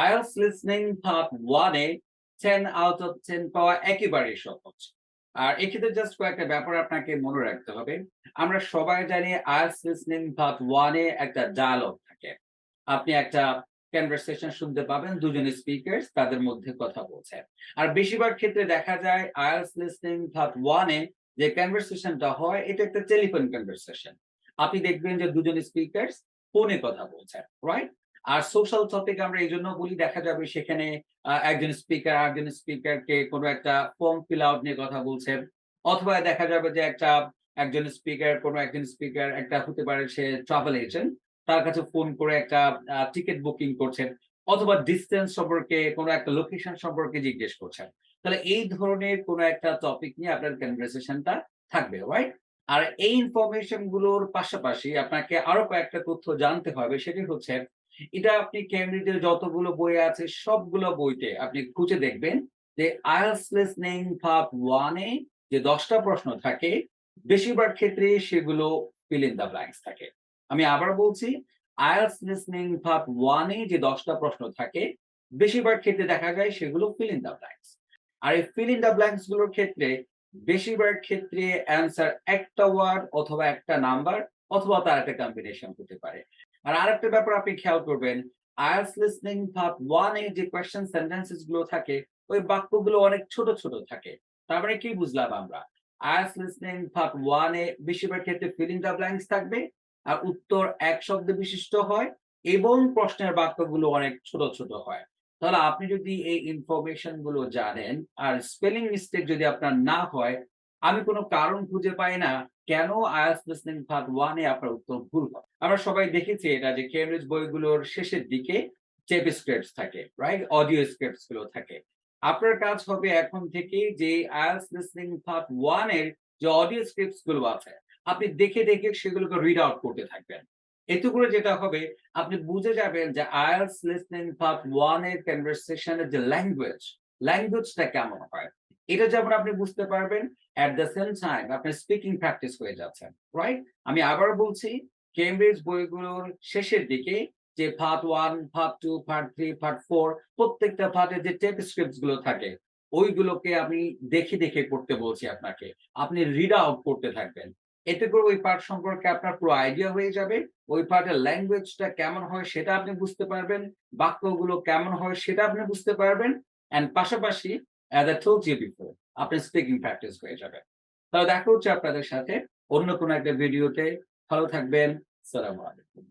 IELTS listening part 1 A 10 out of 10 পাওয়া একেবারেই সহজ। আর এক্ষেত্রে জাস্ট কয়েকটা ব্যাপার আপনাকে মনে রাখতে হবে। আমরা সবাই জানি IELTS লিসনিং পার্ট 1 এ একটা ডায়ালগ থাকে। আপনি একটা কনভারসেশন শুনতে পাবেন, দুজন স্পিকার্স তাদের মধ্যে কথা বলছে। আর বেশিরভাগ ক্ষেত্রে দেখা যায় IELTS লিসনিং পার্ট 1 এ যে কনভারসেশনটা হয় এটা একটা টেলিফোন কনভারসেশন। আপনি দেখবেন যে দুজন স্পিকার্স ফোনে কথা বলছে, রাইট? আর সোশ্যাল টপিক আমরা এইজন্য বলি, দেখা যাবে সেখানে একজন স্পিকার আরেকজন স্পিকারকে কোনো একটা ফর্ম ফিল আউট নিয়ে কথা বলছেন। অথবা দেখা যাবে যে একজন স্পিকার একটা হতে পারে সে ট্রাভেল এজেন্ট, তার কাছে ফোন করে একটা টিকেট বুকিং করছেন। অথবা ডিসট্যান্স সম্পর্কে কোনো একটা লোকেশন সম্পর্কে জিজ্ঞেস করছেন। তাহলে এই ধরনের কোনো একটা টপিক নিয়ে আপনার কনভারসেশনটা থাকবে, রাইট? আর এই ইনফরমেশন গুলোর পাশাপাশি আপনাকে আরো কয়েকটা তথ্য জানতে হবে। সেটি হচ্ছে, এটা আপনি কেমব্রিজের যতগুলো বই আছে সবগুলো বইতে আপনি খুঁজে দেখবেন যে IELTS লিসনিং পার্ট 1 এ যে ১০ টা প্রশ্ন থাকে, বেশিরভাগ ক্ষেত্রে সেগুলো ফিল ইন দ্য ব্ল্যাঙ্কস থাকে। আমি আবার বলছি, IELTS লিসনিং পার্ট 1 এ যে ১০ টা প্রশ্ন থাকে, বেশিরভাগ ক্ষেত্রে দেখা যায় সেগুলো ফিল ইন দ্য ব্ল্যাঙ্কস। আর এই ফিল ইন দ্য ব্ল্যাঙ্কস গুলোর ক্ষেত্রে বেশিরভাগ ক্ষেত্রে অ্যান্সার একটা ওয়ার্ড অথবা একটা নাম্বার অথবা তার একটা কম্বিনেশন হতে পারে। আর আরেকটা ব্যাপার আপনি খেয়াল করবেন, IELTS লিসনিং পার্ট 1 এ যে কোয়েশ্চেন সেন্টেন্সেস গুলো থাকে, ওই বাক্যগুলো অনেক ছোট, ছোট থাকে। তার মানে কি বুঝলাম আমরা? IELTS লিসনিং পার্ট 1 এ বেশিরভাগ ক্ষেত্রে ফিল ইন দ্য ব্ল্যাঙ্কস থাকবে। আর উত্তর এক শব্দ বিশিষ্ট হয় এবং প্রশ্নের বাক্যগুলো অনেক ছোট, ছোট হয়। তাহলে আপনি যদি এই ইনফরমেশন গুলো জানেন আর স্পেলিং মিস্টেক যদি আপনার না হয়, আমি কোনো কারণ খুঁজে পাই না কেন IELTS লিসনিং পার্ট 1 এ আপনার উত্তর ভুল হয়। আমরা সবাই দেখেছি এটা যে কেমব্রিজ বইগুলোর শেষের দিকে টেপ স্ক্রিপ্টস থাকে, রাইট? অডিও স্ক্রিপ্টস গুলো থাকে। আপনার কাজ হবে এখন থেকে যে IELTS লিসনিং পার্ট 1 এর যে অডিও স্ক্রিপ্টস গুলো আছে, আপনি দেখে, দেখে সেগুলোকে রিড আউট করতে থাকবেন। এতে করে যেটা হবে, আপনি বুঝে যাবেন যে IELTS লিসনিং পার্ট 1 এর কনভারসেশন এর যে ল্যাঙ্গুয়েজটা কেমন হয়। এটা যেমন আপনি বুঝতে পারবেন, এট দ্য সেম টাইম আপনার স্পিকিং প্র্যাকটিস হয়ে যাচ্ছে, রাইট? আমি আবার বলছি, কেমব্রিজ বইগুলোর শেষের দিকে যে পার্ট 1, পার্ট 2, পার্ট 3, পার্ট 4 প্রত্যেকটা পার্টের যে টেপ স্ক্রিপ্টস গুলো থাকে, ওইগুলোকে আমি দেখে, দেখে পড়তে বলছি আপনাকে। আপনি রিড আউট করতে থাকবেন। এতে করে ওই পার্ট সম্পর্কে আপনার পুরো আইডিয়া হয়ে যাবে। ওই পার্টের ল্যাঙ্গুয়েজটা কেমন হয় সেটা আপনি বুঝতে পারবেন। বাক্যগুলো কেমন হয় সেটা আপনি বুঝতে পারবেন। অ্যান্ড পাশাপাশি as I told you before, আপনার স্পিকিং প্র্যাকটিস হয়ে যাবে। তাহলে দেখা হচ্ছে আপনাদের সাথে অন্য কোনো একটা ভিডিওতে। ভালো থাকবেন। আসসালামু আলাইকুম।